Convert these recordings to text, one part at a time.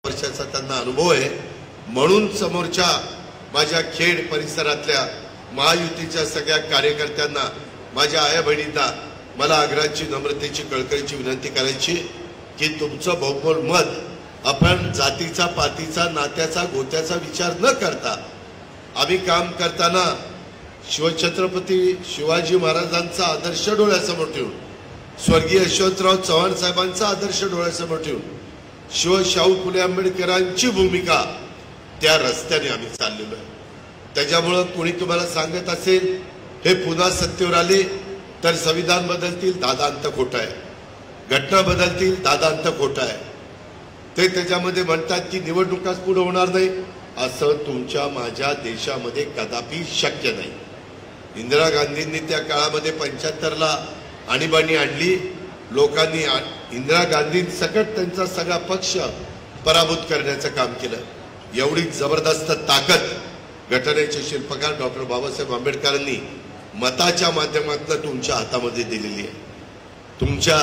वर्षाचा त्यांना अनुभव आहे। म्हणून समोरच्या माझ्या खेड परिसरातल्या महायुतीच्या सगळ्या कार्यकर्त्यांना, माझ्या आया बहिणींना मला आग्रहाची, नम्रतेची, कळकळीची विनंती करायची की तुमचं बहुमोल मत आपण जातीचा, पातीचा, नात्याचा, गोत्याचा विचार न करता आम्ही काम करताना शिवछत्रपती शिवाजी महाराजांचा आदर्श डोळ्यासमोर ठेवून, स्वर्गीय यशवंतराव चव्हाण साहेबांचा आदर्श डोळ्यासमोर ठेवून, शाहू फुले आंबेडकरांची भूमिका त्या रस्त्याने आम्ही चाललेलो आहे। त्याच्यामुळे कोणी तुम्हाला सांगत असेल हे पुन्हा सत्तेवर आले तर संविधान बदलतील, दादांत खोटा आहे, घटना बदलतील, दादांत खोटा आहे। ते त्याच्यामध्ये म्हणतात की निवडणुकाच पुढे होणार नाही, असं तुमच्या माझ्या देशामध्ये कदापि शक्य नाही। इंदिरा गांधींनी त्या काळामध्ये 75ला आणीबाणी आणली, लोकांनी इंदिरा गांधींसकट त्यांचा सगळा पक्ष पराभूत करण्याचं काम केलं। एवढी जबरदस्त ताकद घटनेचे शिल्पकार डॉक्टर बाबासाहेब आंबेडकरांनी मताच्या माध्यमातून तुमच्या हातामध्ये दिलेली आहे, तुमच्या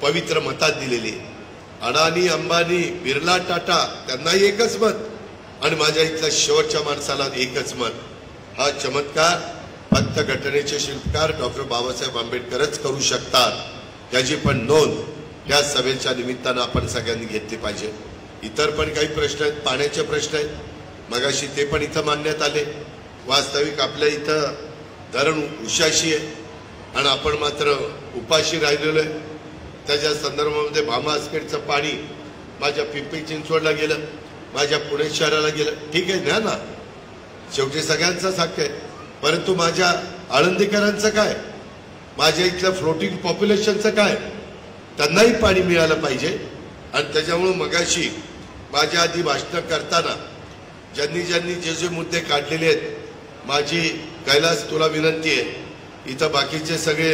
पवित्र मतात दिलेली आहे। अडाणी, अंबानी, बिर्ला, टाटा त्यांनाही एकच मत आणि माझ्या इथल्या शेवटच्या माणसाला एकच मत। हा चमत्कार फक्त घटनेचे शिल्पकार डॉक्टर बाबासाहेब आंबेडकरच करू शकतात, याची पण नोंद या सभेच्या निमित्तानं आपण सगळ्यांनी घेतली पाहिजे। इतर पण काही प्रश्न आहेत, पाण्याचे प्रश्न आहेत, मगाशी ते पण इथं मांडण्यात आले। वास्तविक आपल्या इथं धरण उशाशी आहे आणि आपण मात्र उपाशी राहिलेलो आहे। त्याच्या संदर्भामध्ये भामासखेडचं पाणी माझ्या पिंपरी चिंचवडला गेलं, माझ्या पुणे शहराला गेलं, ठीक आहे न्या ना, शेवटी सगळ्यांचाच हक्क आहे। परंतु माझ्या आळंदीकरांचं काय, माझ्या इथल्या फ्लोटिंग पॉप्युलेशनचं काय, त्यांनाही पाणी मिळालं पाहिजे। आणि त्याच्यामुळे मगाशी माझ्या आधी भाषण करताना ज्यांनी ज्यांनी जे जे मुद्दे काढलेले आहेत, माझी कैलास तुला विनंती आहे, इथं बाकीचे सगळे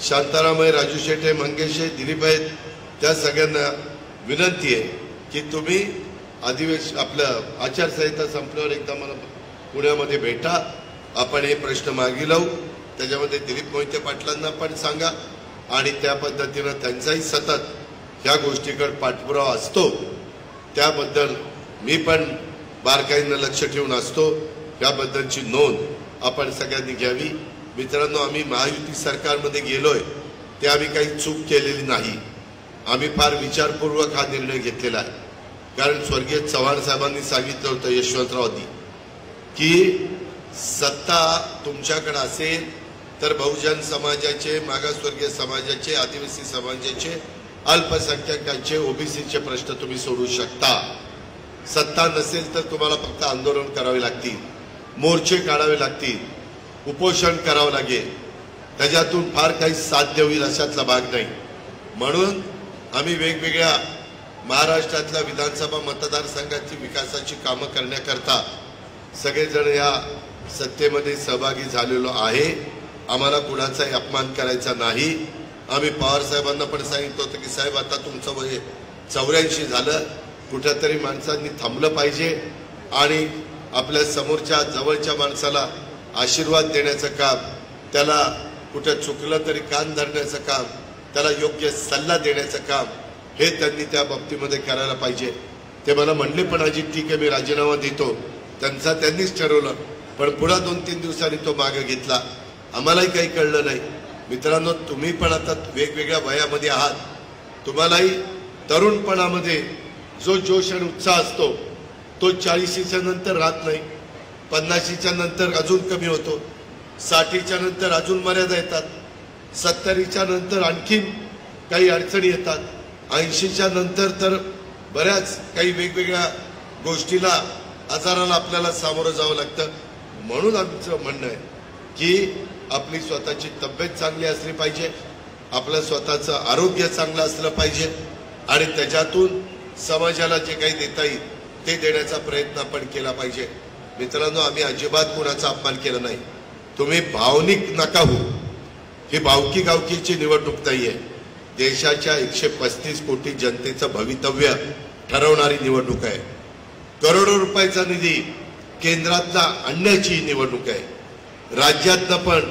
शांताराम आहे, राजू शेठ आहे, मंगेश आहे, दिलीप आहेत, त्या सगळ्यांना विनंती आहे की तुम्ही आपलं आचारसंहिता संपल्यावर एकदा मला पुण्यामध्ये भेटा, आपण हे प्रश्न मागे लावू। त्याच्यामध्ये दिलीप मोहिते पाटलांना पण सांगा आणि त्या पद्धतीनं त्यांचाही सतत ह्या गोष्टीकडे पाठपुरावा असतो, त्याबद्दल मी पण बारकाईनं लक्ष ठेवून असतो, याबद्दलची नोंद आपण सगळ्यांनी घ्यावी। मित्रांनो, आम्ही महायुती सरकारमध्ये गेलोय ते आम्ही काही चूक केलेली नाही, आम्ही फार विचारपूर्वक हा निर्णय घेतलेला आहे। कारण स्वर्गीय चव्हाण साहेबांनी सांगितलं होतं यशवंतरावजी की सत्ता तुमच्याकडे असेल तर बहुजन समाजाचे, मागासवर्गीय समाजाचे, आदिवासी समाजाचे, अल्पसंख्याकांचे, ओबीसीचे प्रश्न तुम्ही सोडू शकता। सत्ता नसेल तर तुम्हाला फक्त आंदोलन करावे लागतील, मोर्चे काढावे लागतील, उपोषण करावं लागेल, त्याच्यातून फार काही साध्य होईल अशातला भाग नाही। म्हणून आम्ही वेगवेगळ्या महाराष्ट्रातल्या विधानसभा मतदारसंघाची विकासाची कामं करण्याकरता सगळेजण या सत्तेमध्ये सहभागी झालेलो आहे। आम्हाला कुणाचाही अपमान करायचा नाही। आम्ही पवार साहेबांना पण सांगितलं होतं की साहेब आता तुमचं वय 84 झालं, कुठेतरी माणसांनी थांबलं पाहिजे आणि आपल्या समोरच्या जवळच्या माणसाला आशीर्वाद देण्याचं काम, त्याला कुठं चुकलं तरी कान धरण्याचं काम, त्याला योग्य सल्ला देण्याचं काम हे त्यांनी त्या बाबतीमध्ये करायला पाहिजे। ते मला म्हणले पण अजित ठीक आहे मी राजीनामा देतो, त्यांचा त्यांनीच ठरवलं, पण पुढे 2-3 दिवसांनी तो मागे घेतला, आम्हालाही काही कळलं नाही। मित्रांनो, तुम्ही पण आता वेगवेगळ्या वयामध्ये आहात, तुम्हालाही तरुणपणामध्ये जो जोश आणि उत्साह असतो तो 40च्या नंतर राहत नाही, 50च्या नंतर अजून कमी होतो, 60च्या नंतर अजून मर्यादा येतात, 70च्या नंतर आणखीन काही अडचणी येतात, 80च्या नंतर तर बऱ्याच काही वेगवेगळ्या गोष्टीला, आजाराला आपल्याला सामोरं जावं लागतं। म्हणून आमचं म्हणणं आहे की आपली स्वतःची तब्येत चांगली असली पाहिजे, आपलं स्वतःचं आरोग्य चांगलं असलं पाहिजे आणि त्याच्यातून समाजाला जे काही देता येईल ते देण्याचा प्रयत्न आपण केला पाहिजे। मित्रांनो, आम्ही अजिबात कोणाचा अपमान केला नाही, तुम्ही भावनिक नका हो, ही भावकी गावकीची निवडणूक नाहीये, देशाच्या 135 कोटी जनतेचं भवितव्य ठरवणारी निवडणूक आहे। करोडो रुपयाचा निधी केंद्रातला आणण्याची निवडणूक आहे, राज्यातनं पण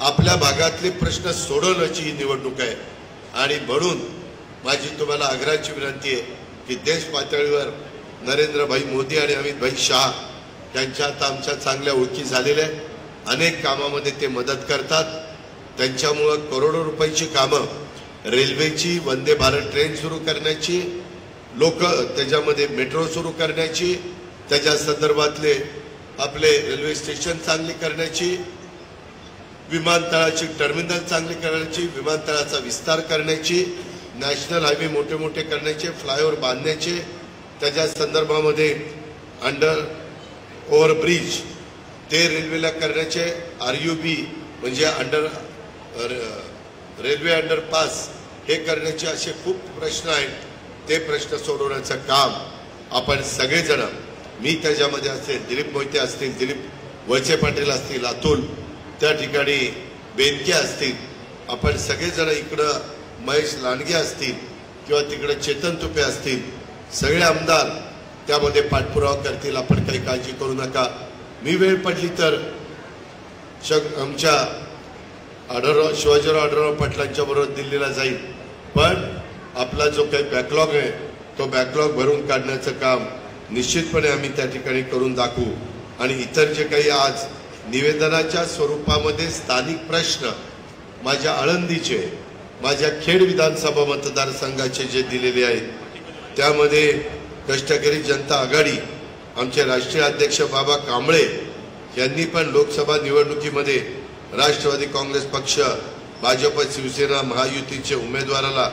आपल्या भागातले प्रश्न सोडवण्याची ही निवडणूक आहे। आणि म्हणून माझी तुम्हाला आग्रहाची विनंती आहे की देश पातळीवर नरेंद्रभाई मोदी आणि अमितभाई शाह यांच्या आता आमच्या चांगल्या ओळखी झालेल्या आहेत. अनेक कामामध्ये ते मदत करतात. त्यांच्यामुळं करोडो रुपयाची कामं, रेल्वेची, वंदे भारत ट्रेन सुरू करण्याची, त्याच्यामध्ये मेट्रो सुरू करण्याची, त्याच्या संदर्भातले आपले रेल्वे स्टेशन चांगली करण्याची, विमानतळाची टर्मिनल चांगली करण्याची, विमानतळाचा विस्तार करण्याची, नॅशनल हायवे मोठे मोठे करण्याचे, फ्लायओव्हर बांधण्याचे, त्याच्या संदर्भामध्ये अंडर ओव्हरब्रिज ते रेल्वेला करण्याचे, RUB म्हणजे रेल्वे अंडरपास हे करण्याचे, असे खूप प्रश्न आहेत. ते प्रश्न सोडवण्याचं काम आपण सगळेजण, मी त्याच्यामध्ये असेल, दिलीप मोहिते असतील, दिलीप वळसे पाटील असतील, अतुल त्या ठिकाणी बेनके असतील, आपण सगळेजण इकडं महेश लांडगे असतील किंवा तिकडे चेतन तुपे असतील, सगळे आमदार त्यामध्ये पाठपुरावा करतील. आपण काही काळजी करू नका. मी वेळ पडली तर आमच्या शिवाजीराव आढळराव पाटलांच्या बरोबर दिल्लीला जाईल. पण आपला जो काही बॅकलॉग आहे तो बॅकलॉग भरून काढण्याचं काम निश्चितपणे आम्ही त्या ठिकाणी करून दाखवू. आणि इतर जे काही आज निवेदनाच्या स्वरूपामध्ये स्थानिक प्रश्न माझ्या आळंदीचे, माझ्या खेड विधानसभा मतदारसंघाचे जे दिलेले आहेत, त्यामध्ये कष्टकरी जनता आघाडी, आमचे राष्ट्रीय अध्यक्ष बाबा कांबळे यांनी पण लोकसभा निवडणुकीमध्ये राष्ट्रवादी काँग्रेस पक्ष, भाजप, शिवसेना महायुतीचे उमेदवाराला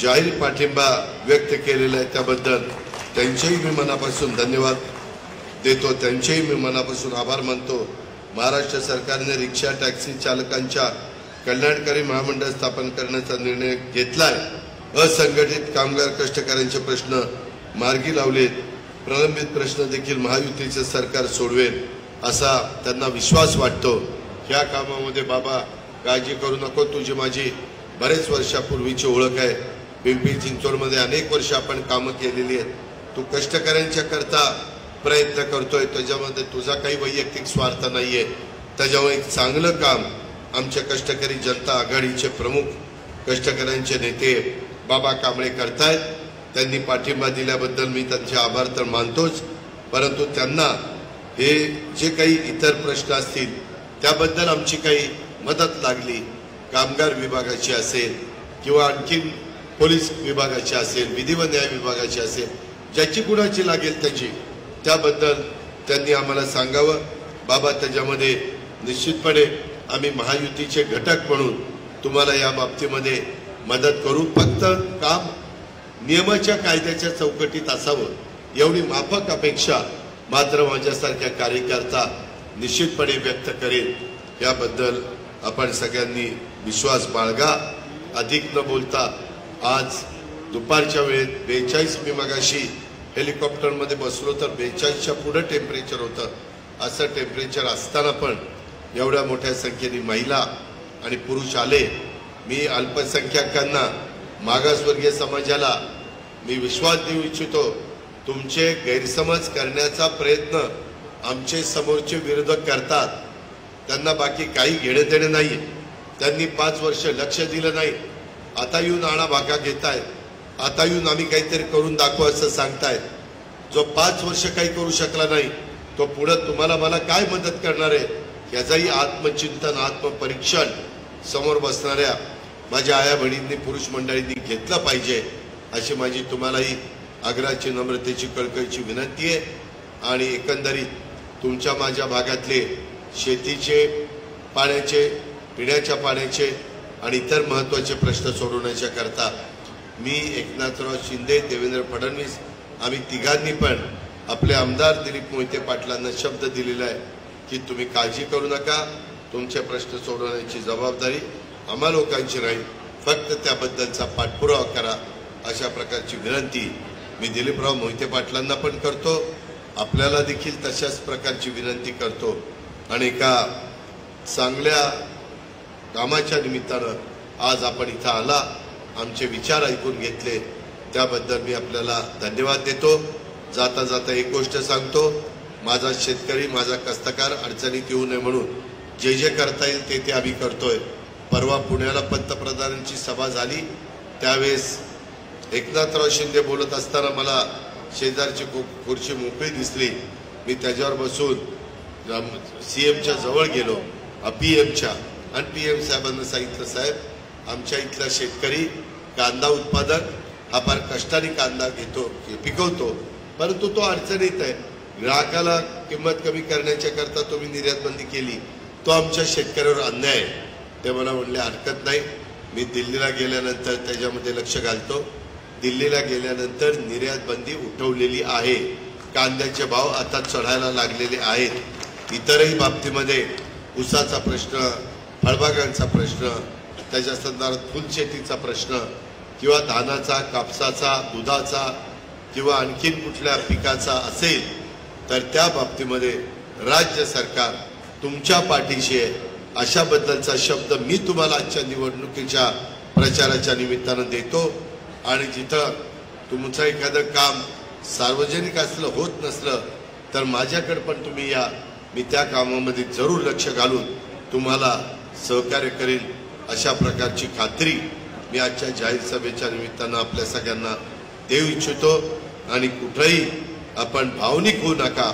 जाहीर पाठिंबा व्यक्त केलेला आहे. त्याबद्दल त्यांचेही मी मनापासून धन्यवाद देतो, त्यांचेही मी मनापासून आभार मानतो. महाराष्ट्र सरकारने रिक्षा टॅक्सी चालकांच्या कल्याणकारी महामंडळ स्थापन करण्याचा निर्णय घेतलाय. असंघटित कामगार कष्टकऱ्यांचे प्रश्न मार्गी लावलेत. प्रलंबित प्रश्न देखील महायुतीचे सरकार सोडवेल असा त्यांना विश्वास वाटतो. ह्या कामामध्ये बाबा काळजी करू नको, तुझी माझी बरेच वर्षापूर्वीची ओळख आहे. पिंपरी चिंचवडमध्ये अनेक वर्ष आपण कामं केलेली आहेत. तू कष्टकऱ्यांच्या करता प्रयत्न करतोय, त्याच्यामध्ये तुझा काही वैयक्तिक स्वार्थ नाहीये. त्याच्यामुळे एक चांगलं काम आमच्या कष्टकरी जनता आघाडीचे प्रमुख कष्टकऱ्यांचे नेते बाबा कांबळे करतायत. त्यांनी पाठिंबा दिल्याबद्दल मी त्यांचे आभार तर मानतोच, परंतु त्यांना हे जे काही इतर प्रश्न असतील त्याबद्दल आमची काही मदत लागली, कामगार विभागाची असेल किंवा आणखीन पोलीस विभागाची असेल, विधी व न्याय विभागाची असेल, ज्याची कुणाची लागेल त्याबद्दल त्यांनी आम्हाला सांगावं. बाबा त्याच्यामध्ये निश्चितपणे आम्ही महायुतीचे घटक म्हणून तुम्हाला या बाबतीमध्ये मदत करू. फक्त काम नियमाच्या कायद्याच्या चौकटीत असावं एवढी माफक अपेक्षा मात्र माझ्यासारख्या कार्यकर्ता निश्चितपणे व्यक्त करेल. याबद्दल आपण सगळ्यांनी विश्वास बाळगा. अधिक न बोलता आज दुपारच्या वेळेत 42, मी मगाशी हेलिकॉप्टरमध्ये बसलो तर 42च्या पुढे टेम्परेचर होतं. असं टेम्परेचर असताना पण एवढ्या मोठ्या संख्येने महिला आणि पुरुष आले. मी अल्पसंख्याकांना, मागासवर्गीय समाजाला मी विश्वास देऊ इच्छितो, तुमचे गैरसमज करण्याचा प्रयत्न आमचे समोरचे विरोधक करतात. त्यांना बाकी काही घेणे देणे नाही. त्यांनी 5 वर्ष लक्ष दिलं नाही, आता येऊन आणा भागा घेतायत, आता येऊन आम्ही काहीतरी करून दाखवू असं सांगतायत. जो 5 वर्ष काही करू शकला नाही तो पुढे तुम्हाला मला काय मदत करणार आहे याचाही आत्मचिंतन, आत्मपरीक्षण समोर बसणाऱ्या माझ्या आया बहिणींनी, पुरुष मंडळींनी घेतलं पाहिजे अशी माझी तुम्हालाही आग्रहाची, नम्रतेची, कळकळीची विनंती आहे. आणि एकंदरीत तुमच्या माझ्या भागातले शेतीचे, पाण्याचे, पिण्याच्या पाण्याचे आणि इतर महत्त्वाचे प्रश्न सोडवण्याच्या करता मी, एकनाथराव शिंदे, देवेंद्र फडणवीस, आम्ही तिघांनी पण आपले आमदार दिलीप मोहिते पाटलांना शब्द दिलेला आहे की तुम्ही काळजी करू नका, तुमचे प्रश्न सोडवण्याची जबाबदारी आम्हा लोकांची राहील, फक्त त्याबद्दलचा पाठपुरावा करा अशा प्रकारची विनंती मी दिलीपराव मोहिते पाटलांना पण करतो. आपल्याला देखील तशाच प्रकारची विनंती करतो. आणि एका चांगल्या कामाच्या निमित्तानं आज आपण इथं आला, आमचे विचार ऐकून घेतले, त्याबद्दल मी आपल्याला धन्यवाद देतो. जाता जाता एक गोष्ट सांगतो, माझा शेतकरी, माझा कष्टकार अडचणीत येऊ नये म्हणून जे जे करता येईल ते आम्ही करतोय. परवा पुण्याला पंतप्रधानांची सभा झाली, त्यावेळेस एकनाथराव शिंदे बोलत असताना मला शेजारची खुर्ची मोकळी दिसली, मी त्याच्यावर बसून सीएमच्या जवळ गेलो, पीएमच्या, आणि पीएम साहेबांना सांगितलं, साहेब आमच्या इथला शेतकरी कांदा उत्पादक हा फार कष्टाने कांदा पिकवतो, परंतु तो अडचणीत आहे, ग्राहकाला किंमत कमी करण्याच्या करता तुम्ही निर्यात बंदी केली, तो आमच्या शेतकऱ्यावर अन्याय आहे. ते मला म्हणले हरकत नाही, मी दिल्लीला गेल्यानंतर त्याच्यामध्ये लक्ष घालतो. दिल्लीला गेल्यानंतर निर्यात बंदी उठवलेली आहे, कांद्याचे भाव आता चढायला लागलेले आहेत. इतरही बाबतीमध्ये ऊसाचा प्रश्न, फळबागांचा प्रश्न, त्याच्या संदर्भात फुलशेतीचा प्रश्न किंवा धानाचा, कापसाचा, दुधाचा किंवा आणखीन कुठल्या पिकाचा असेल तर त्या बाबतीमध्ये राज्य सरकार तुमच्या पाठीशी आहे, अशाबद्दलचा शब्द मी तुम्हाला आजच्या निवडणुकीच्या प्रचाराच्या निमित्तानं देतो. आणि जिथं तुमचं एखादं काम सार्वजनिक असलं, होत नसलं, तर माझ्याकडे पण तुम्ही या, मी त्या कामामध्ये जरूर लक्ष घालून तुम्हाला सहकार्य करेल, अशा प्रकारची खात्री मी आजच्या जाहीर सभेच्या निमित्तानं आपल्या सगळ्यांना देऊ इच्छितो. आणि कुठेही आपण भावनिक होऊ नका.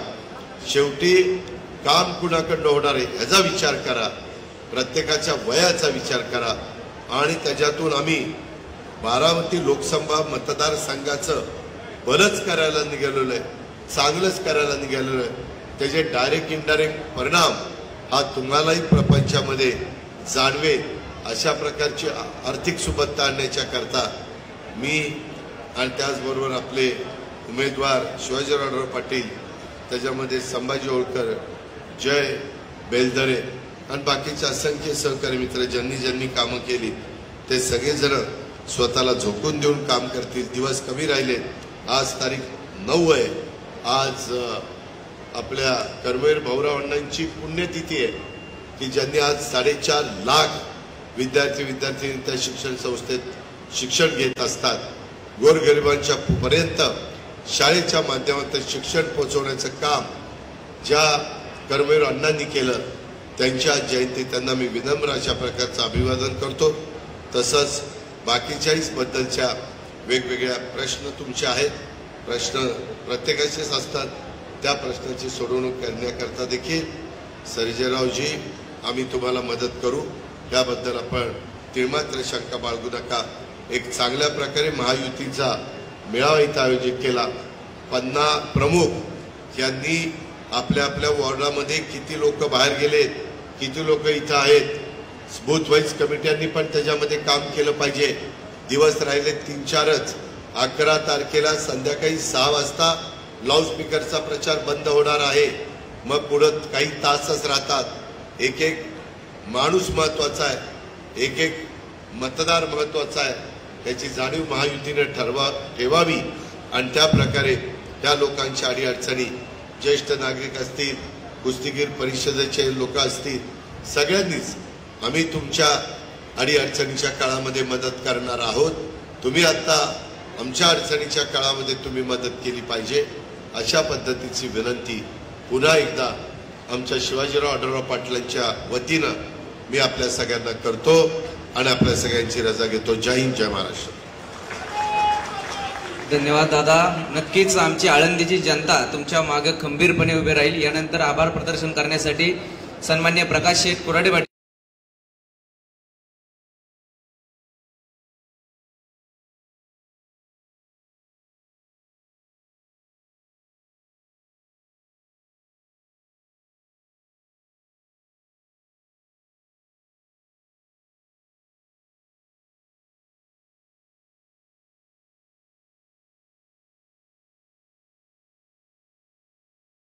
शेवटी काम कुणाकडनं होणार आहे ह्याचा विचार करा, प्रत्येकाच्या वयाचा विचार करा. आणि त्याच्यातून आम्ही बारामती लोकसभा मतदारसंघाचं बरंच करायला निघालेलो आहे, चांगलंच करायला निघालेलो आहे. त्याचे डायरेक्ट इनडायरेक्ट परिणाम हा तुम्हालाही प्रपंचामध्ये जाणवेल, अशा प्रकारची आर्थिक सुबत्ता आणण्याच्या करता मी आणि त्याचबरोबर आपले उमेदवार शिवाजीराव पाटील, त्याच्यामध्ये संभाजी होळकर, जय बेलदरे आणि बाकीचे असंख्य सहकारी मित्र ज्यांनी ज्यांनी कामं केली ते सगळेजण स्वतःला झोकून देऊन काम करतील. दिवस कमी राहिले, आज तारीख 9 आहे. आज आपल्या कर्मवीर भाऊराव अण्णांची पुण्यतिथी आहे की ज्यांनी आज 4.5 लाख विद्यार्थी त्या शिक्षण संस्थेत शिक्षण घेत असतात. गोरगरिबांच्या पर्यंत शाळेच्या माध्यमातून शिक्षण पोहोचवण्याचं काम ज्या कर्मवीर अण्णांनी केलं, त्यांच्या जयंती त्यांना मी विनम्र अशा प्रकारचं अभिवादन करतो. तसंच बाकीच्याही बद्दलच्या वेगवेगळ्या प्रश्न तुमचे आहेत, प्रश्न प्रत्येकाचेच असतात, त्या प्रश्नाची सोडवणूक करण्याकरता देखील सर्जेरावजी आम्ही तुम्हाला मदत करू, याबद्दल आपण तिळमात्र शंका बाळगू नका. एक चांगल्या प्रकारे महायुतीचा मेळावा इथं आयोजित केला. 50 प्रमुख यांनी आपल्या आपल्या वॉर्डामध्ये किती लोक बाहेर गेलेत, किती लोक इथं आहेत, बूथ वाईज कमिट्यांनी पण त्याच्यामध्ये काम केलं पाहिजे. दिवस राहिले 3-4च. 11 तारखेला संध्याकाळी 6 वाजता लाऊडस्पीकरचा प्रचार बंद होणार आहे. मग पुढं काही तासच राहतात. एक एक माणूस महत्वाचा आहे, एक एक मतदार महत्वाचा आहे, याची जाणीव महायुतीने ठेवावी. आणि त्या प्रकारे त्या लोकांच्या अडीअडचणी, ज्येष्ठ नागरिक असतील, कुस्तीगीर परिषदेचे लोक असतील, सगळ्यांनीच आम्ही तुमच्या अडीअडचणीच्या काळामध्ये मदत करणार आहोत. तुम्ही आता आमच्या अडचणीच्या काळामध्ये तुम्ही मदत केली पाहिजे, अशा पद्धतीची विनंती पुन्हा एकदा आमच्या शिवाजीराव आढळराव पाटलांच्या वतीनं मी आपल्या सगळ्यांना करतो आणि आपल्या सगळ्यांची रजा घेतो. जय हिंद, जय महाराष्ट्र. धन्यवाद दादा. नक्कीच आमची आळंदीची जनता तुमच्या मागे खंबीरपणे उभे राहील. यानंतर आभार प्रदर्शन करण्यासाठी सन्मान्य प्रकाश शेठ कुराडे